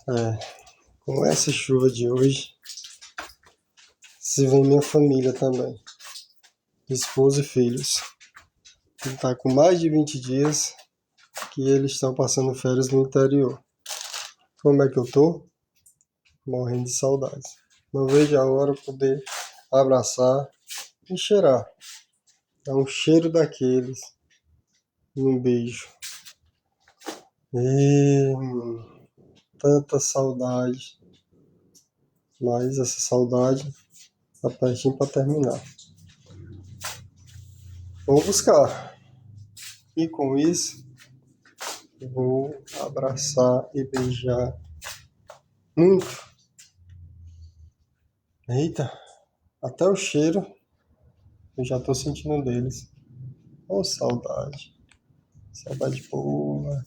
É, com essa chuva de hoje, se vem minha família também, esposa e filhos. Que tá com mais de 20 dias que eles estão passando férias no interior. Como é que eu tô? Morrendo de saudades. Não vejo a hora de poder abraçar e cheirar. É um cheiro daqueles e um beijo. E tanta saudade. Mas essa saudade tá pertinho para terminar. Vou buscar. E com isso, vou abraçar e beijar muito. Eita, até o cheiro eu já tô sentindo deles. Oh, saudade. Saudade boa.